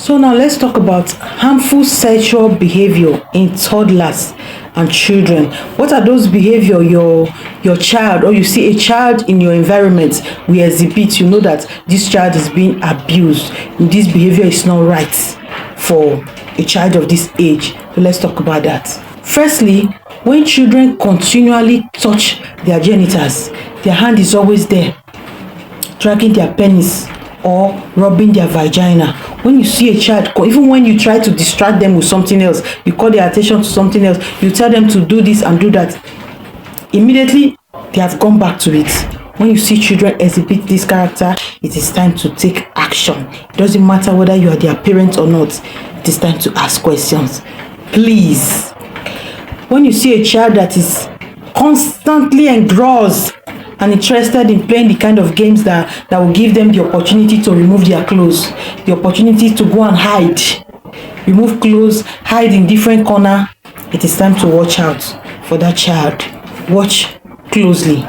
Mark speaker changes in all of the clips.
Speaker 1: So now let's talk about harmful sexual behavior in toddlers and children. What are those behavior your child, or you see a child in your environment we exhibit, you know that this child is being abused, this behavior is not right for a child of this age. So let's talk about that. Firstly, when children continually touch their genitals, their hand is always there, dragging their penis or rubbing their vagina. When you see a child, even when you try to distract them with something else, you call their attention to something else, you tell them to do this and do that, immediately they have gone back to it. When you see children exhibit this character, it is time to take action. It doesn't matter whether you are their parent or not. It is time to ask questions. Please. When you see a child that is constantly engrossed and interested in playing the kind of games that will give them the opportunity to remove their clothes, the opportunity to go and hide, remove clothes, hide in different corner, it is time to watch out for that child. Watch closely.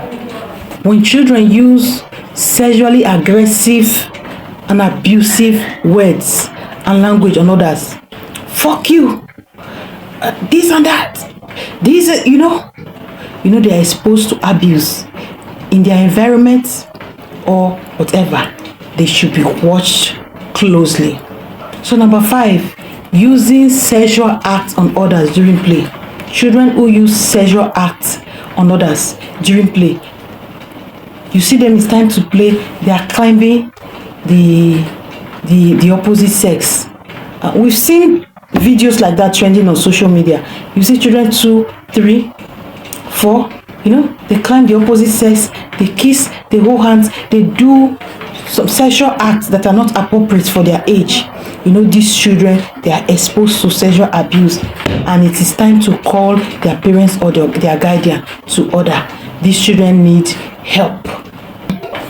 Speaker 1: When children use sexually aggressive and abusive words and language on others, fuck you, this and that, these, you know they are exposed to abuse in their environment or whatever. They should be watched closely. So number 5, using sexual acts on others during play. Children who use sexual acts on others during play, you see them, it's time to play, they are climbing the opposite sex. We've seen videos like that trending on social media. You see children 2, 3, 4, they climb the opposite sex, they kiss, they hold hands, they do some sexual acts that are not appropriate for their age. These children, they are exposed to sexual abuse, and it is time to call their parents or their guardian to order. These children need help.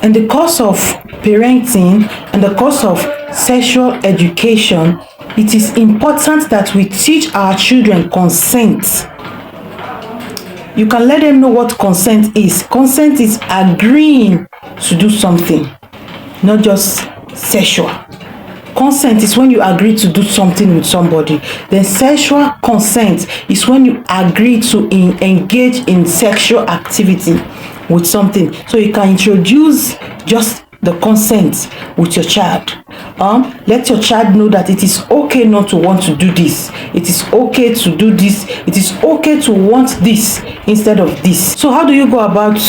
Speaker 1: In the course of parenting and the course of sexual education, it is important that we teach our children consent. You can let them know what consent is. Consent is agreeing to do something, not just sexual. Consent is when you agree to do something with somebody. Then sexual consent is when you agree to engage in sexual activity with something. So you can introduce just the consent with your child. Let your child know that it is okay not to want to do this. It is okay to do this. It is okay to want this instead of this. So how do you go about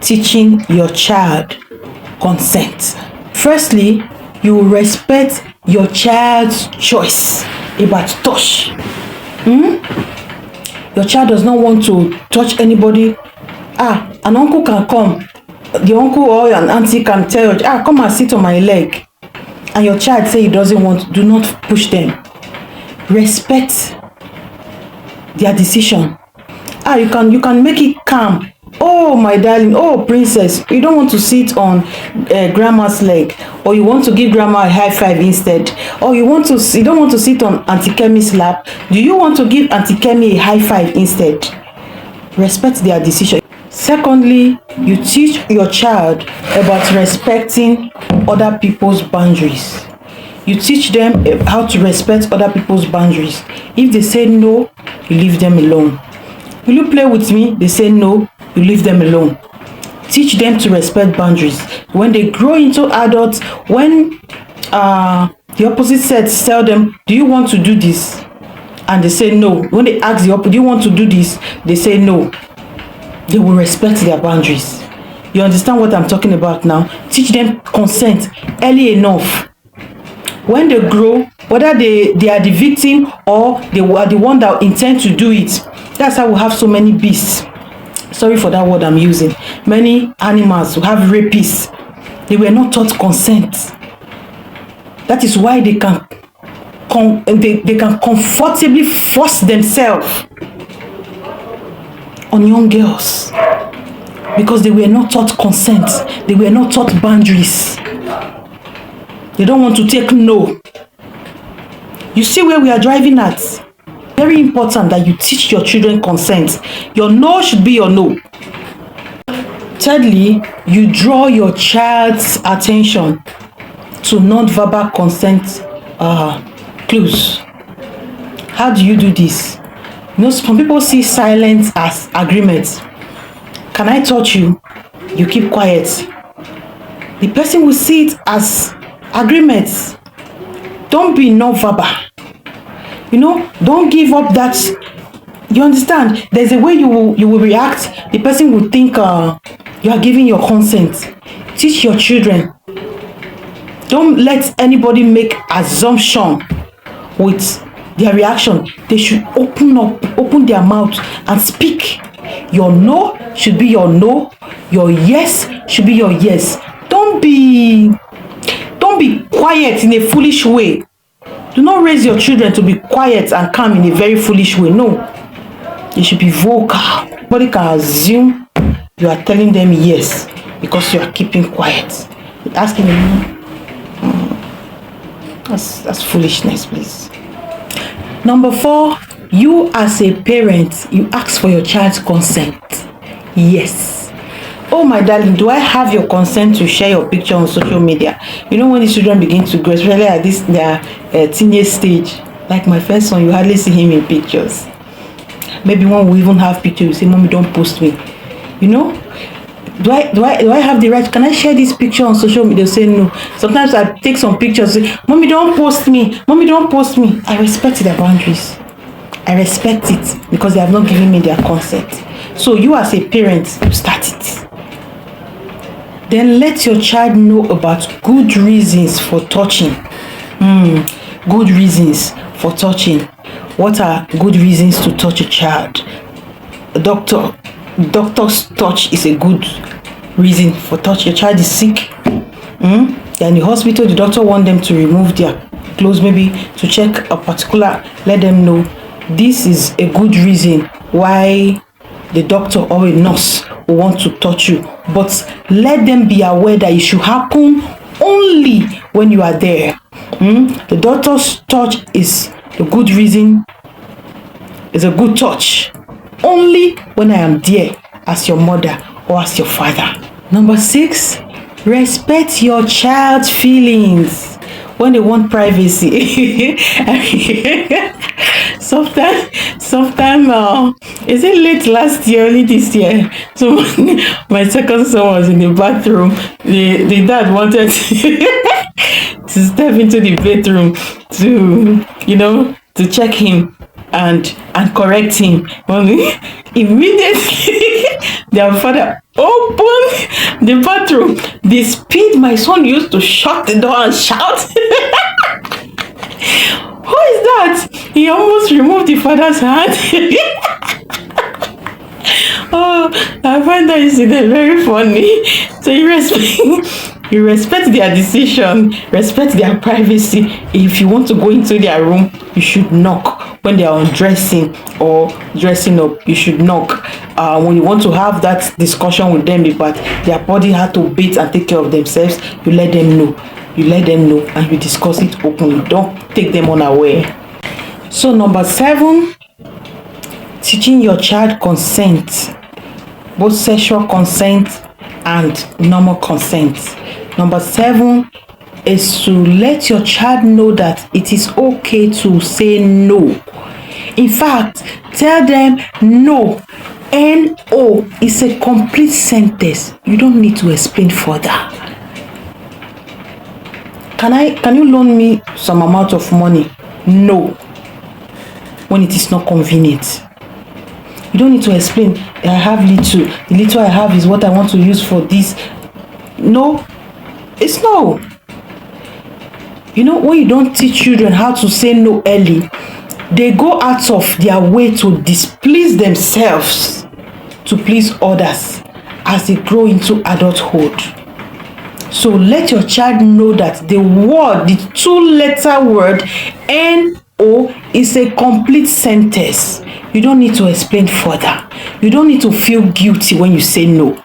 Speaker 1: teaching your child consent? Firstly, you respect your child's choice about touch. Your child does not want to touch anybody. An uncle can come. The uncle or an auntie can tell you, come and sit on my leg. And your child say he doesn't want, do not push them. Respect their decision. You can make it calm. Oh, my darling, oh, princess, you don't want to sit on grandma's leg, or you want to give grandma a high five instead, or you don't want to sit on Auntie Kemi's lap. Do you want to give Auntie Kemi a high five instead? Respect their decision. Secondly, you teach your child about respecting other people's boundaries. You teach them how to respect other people's boundaries. If they say no, you leave them alone. Will you play with me? They say no, you leave them alone. Teach them to respect boundaries. When they grow into adults, when the opposite sex tell them, do you want to do this? And they say no. When they ask the opposite, do you want to do this? They say no. They will respect their boundaries. You understand what I'm talking about now? Teach them consent early enough. When they grow, whether they are the victim or they are the one that intend to do it, that's how we have so many beasts. Sorry for that word I'm using. Many animals who have rapists. They were not taught consent. That is why they can comfortably force themselves on young girls, because they were not taught consent. They were not taught boundaries. They don't want to take no. You see where we are driving at? Very important that you teach your children consent. Your no should be your no. Thirdly, you draw your child's attention to non-verbal consent close. How do you do this? You know, some people see silence as agreement. Can I touch you? You keep quiet. The person will see it as agreement. Don't be non-verbal. You know, don't give up that. You understand? There's a way you will react. The person will think you are giving your consent. Teach your children. Don't let anybody make assumption with their reaction. They should open their mouth and speak. Your no should be your no. Your yes should be your yes. Don't be quiet in a foolish way. Do not raise your children to be quiet and calm in a very foolish way. No. They should be vocal. Nobody can assume you are telling them yes because you are keeping quiet. Asking them, that's foolishness, please. Number 4, you as a parent, you ask for your child's consent. Yes. Oh my darling, do I have your consent to share your picture on social media? You know, when the children begin to grow, especially at this their teenage stage, like my first son, you hardly see him in pictures. Maybe when we even have pictures, you say, "Mommy, don't post me." You know, do I have the right? Can I share this picture on social media? Say no. Sometimes I take some pictures, say, "Mommy, don't post me. Mommy, don't post me." I respect their boundaries. I respect it because they have not given me their consent. So you as a parent, start it. Then let your child know about good reasons for touching. Good reasons for touching. What are good reasons to touch a child? Doctor's touch is a good reason for touch. Your child is sick. They're in the hospital. The doctor wants them to remove their clothes, maybe to check a particular. Let them know this is a good reason why the doctor or a nurse will want to touch you. But let them be aware that it should happen only when you are there. The doctor's touch is a good reason. It's a good touch only when I am there as your mother or as your father. Number 6, respect your child's feelings when they want privacy. Sometimes is it late last year, only this year? So my second son was in the bathroom. The dad wanted to step into the bedroom to check him and correct him. Immediately their father opened the bathroom. The speed my son used to shut the door and shout. Who is that? He almost removed the father's hand. Oh, I find that incident very funny. So you respect their decision, respect their privacy. If you want to go into their room, you should knock. When they are undressing or dressing up, you should knock. When you want to have that discussion with them about their body, how to bathe and take care of themselves, you let them know. You let them know and you discuss it openly. Don't take them unaware. So number 7, teaching your child consent, both sexual consent and normal consent. Number 7 is to let your child know that it is okay to say no. In fact, tell them no. No is a complete sentence. You don't need to explain further. Can you loan me some amount of money? No. When it is not convenient. You don't need to explain. I have little. The little I have is what I want to use for this. No. It's no. You know, when you don't teach children how to say no early, they go out of their way to displease themselves, to please others as they grow into adulthood. So let your child know that the 2-letter word NO is a complete sentence. You don't need to explain further. You don't need to feel guilty when you say no.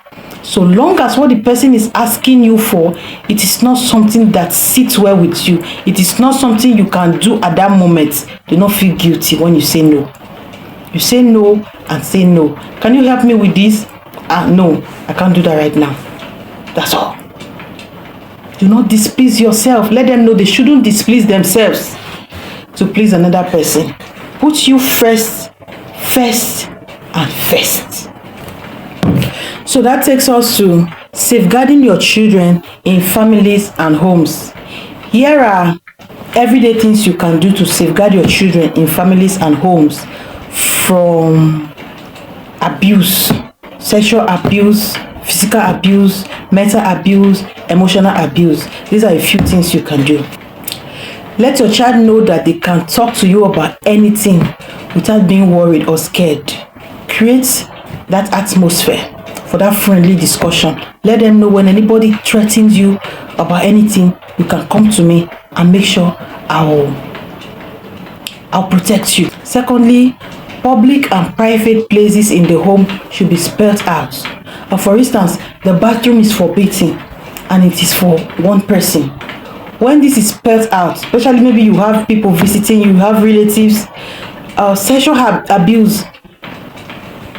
Speaker 1: So long as what the person is asking you for, it is not something that sits well with you. It is not something you can do at that moment. Do not feel guilty when you say no. You say no and say no. Can you help me with this? No, I can't do that right now. That's all. Do not displease yourself. Let them know they shouldn't displease themselves. to please another person. Put you first, first, and first. So that takes us to safeguarding your children in families and homes. Here are everyday things you can do to safeguard your children in families and homes from abuse, sexual abuse, physical abuse, mental abuse, emotional abuse. These are a few things you can do. Let your child know that they can talk to you about anything without being worried or scared. Create that atmosphere for that friendly discussion. Let them know when anybody threatens you about anything, you can come to me and make sure I'll protect you. Secondly, public and private places in the home should be spelled out. For instance, the bathroom is forbidden and it is for one person. When this is spelled out, especially maybe you have people visiting you, have relatives, sexual abuse,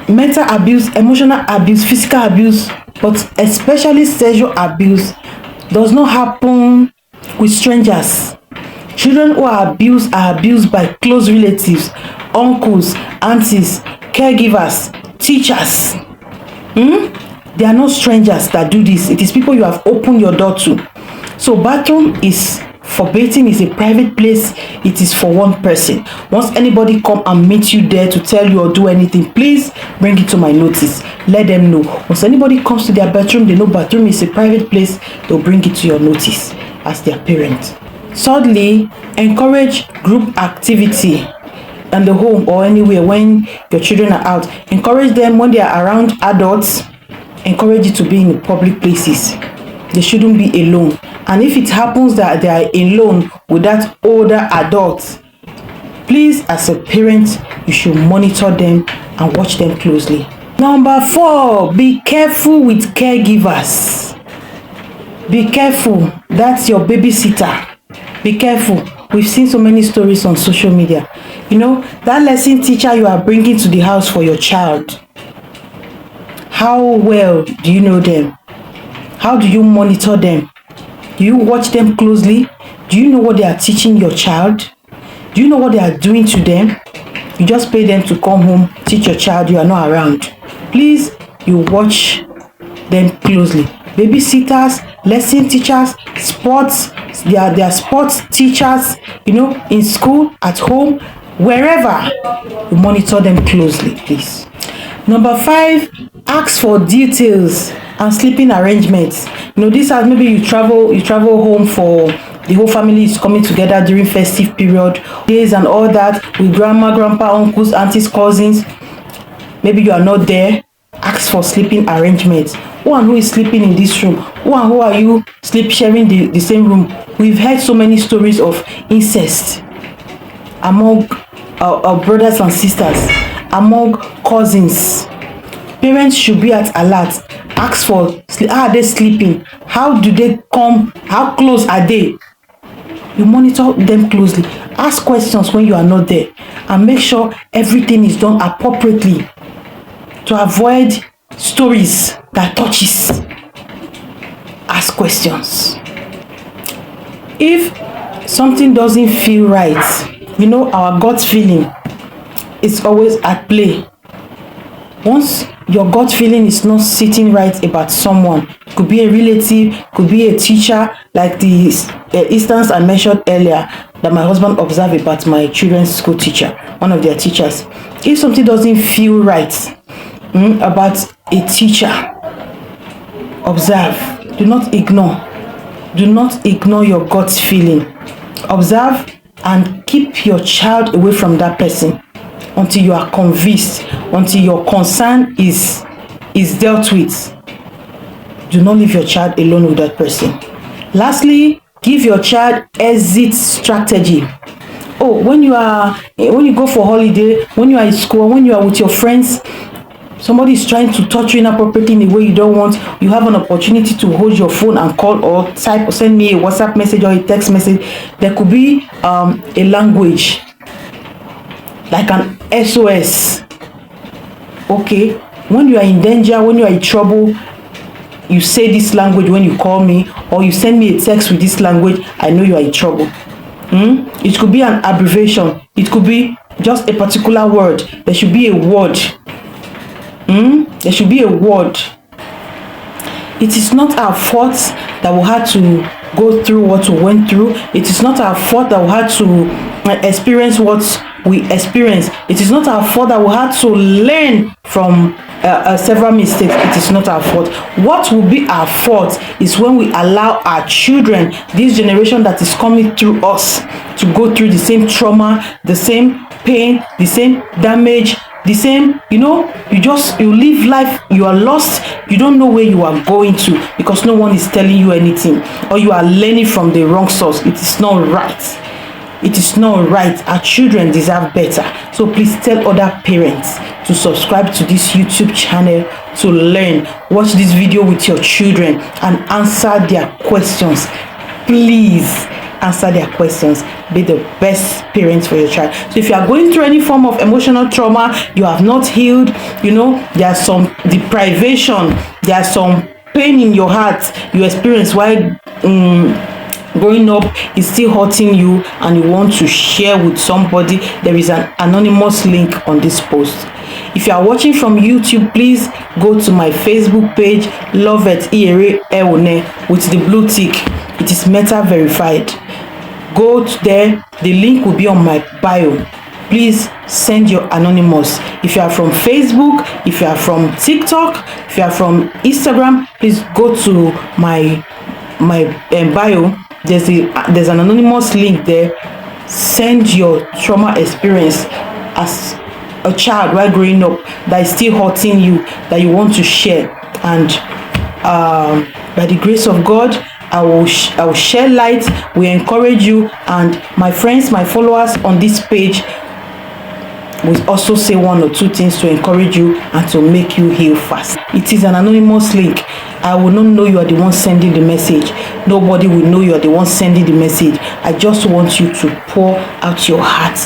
Speaker 1: mental abuse, emotional abuse, physical abuse, but especially sexual abuse does not happen with strangers. Children who are abused by close relatives, uncles, aunties, caregivers, teachers. They are not strangers that do this. It is people you have opened your door to. So bathroom is forbidden, is a private place. It is for one person. Once anybody come and meet you there to tell you or do anything, please bring it to my notice. Let them know. Once anybody comes to their bathroom, they know bathroom is a private place, they'll bring it to your notice as their parent. Thirdly, encourage group activity in the home or anywhere when your children are out. Encourage them when they are around adults. Encourage it to be in public places. They shouldn't be alone. And if it happens that they are alone with that older adult, please, as a parent, you should monitor them and watch them closely. Number 4, be careful with caregivers. Be careful. That's your babysitter. Be careful. We've seen so many stories on social media. You know, that lesson teacher you are bringing to the house for your child. How well do you know them? How do you monitor them? Do you watch them closely? Do you know what they are teaching your child? Do you know what they are doing to them? You just pay them to come home, teach your child, you are not around. Please, you watch them closely. Babysitters, lesson teachers, sports, they are sports teachers, you know, in school, at home, wherever. You monitor them closely, please. Number 5, ask for details and sleeping arrangements. You know, this has maybe you travel home for the whole family is coming together during festive period, days and all that, with grandma, grandpa, uncles, aunties, cousins. Maybe you are not there. Ask for sleeping arrangements. Who and who is sleeping in this room? Who and who are you sharing the same room? We've heard so many stories of incest among our brothers and sisters, among cousins. Parents should be at alert. Ask for, how are they sleeping? How do they come? How close are they? You monitor them closely. Ask questions when you are not there. And make sure everything is done appropriately to avoid stories that touches. Ask questions. If something doesn't feel right, you know, our gut feeling is always at play. Once your gut feeling is not sitting right about someone, could be a relative, could be a teacher, like the instance I mentioned earlier that my husband observed about my children's school teacher, one of their teachers. If something doesn't feel right about a teacher, observe. Do not ignore. Do not ignore your gut feeling. Observe and keep your child away from that person until you are convinced, until your concern is dealt with. Do not leave your child alone with that person. Lastly, give your child exit strategy. When you go for holiday, when you are in school, when you are with your friends, somebody is trying to touch you inappropriately in a way you don't want, you have an opportunity to hold your phone and call or type or send me a WhatsApp message or a text message. There could be a language like an SOS. Okay, when you are in danger, when you are in trouble, you say this language when you call me, or you send me a text with this language, I know you are in trouble. It could be an abbreviation. It could be just a particular word. There should be a word. There should be a word. It is not our fault that we had to go through what we went through. It is not our fault that we had to experience what we experienced. It is not our fault that we had to learn from several mistakes. It is not our fault. What will be our fault is when we allow our children, this generation that is coming through us, to go through the same trauma, the same pain, the same damage, the same, you live life, you are lost, you don't know where you are going to because no one is telling you anything, or you are learning from the wrong source. It is not right. It is not right. Our children deserve better. So please tell other parents to subscribe to this YouTube channel to learn. Watch this video with your children and answer their questions. Please answer their questions. Be the best parents for your child. So if you are going through any form of emotional trauma, you have not healed, there's some deprivation, there's some pain in your heart you experience while growing up is still hurting you, and you want to share with somebody, there is an anonymous link on this post. If you are watching from YouTube, please go to my Facebook page, Loveth Iyere Ewune, with the blue tick. It is Meta verified. Go there, the link will be on my bio. Please send your anonymous. If you are from Facebook, if you are from TikTok, if you are from Instagram, please go to my bio. There's an anonymous link there. Send your trauma experience as a child while growing up that is still hurting you, that you want to share, and by the grace of God, I will share light. We encourage you, and my friends, my followers on this page will also say one or two things to encourage you and to make you heal fast. It is an anonymous link. I will not know you are the one sending the message. Nobody will know you are the one sending the message. I just want you to pour out your heart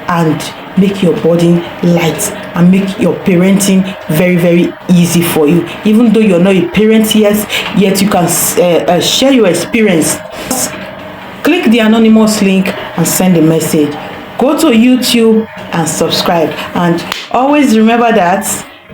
Speaker 1: and make your burden light and make your parenting very, very easy for you. Even though you're not a parent yet you can share your experience. Just click the anonymous link and send a message. Go to YouTube and subscribe, and always remember that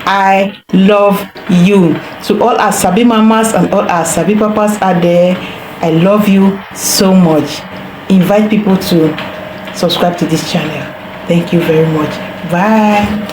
Speaker 1: I love you. To all our Sabi mamas and all our Sabi papas out there, I love you so much. Invite people to subscribe to this channel. Thank you very much. Bye.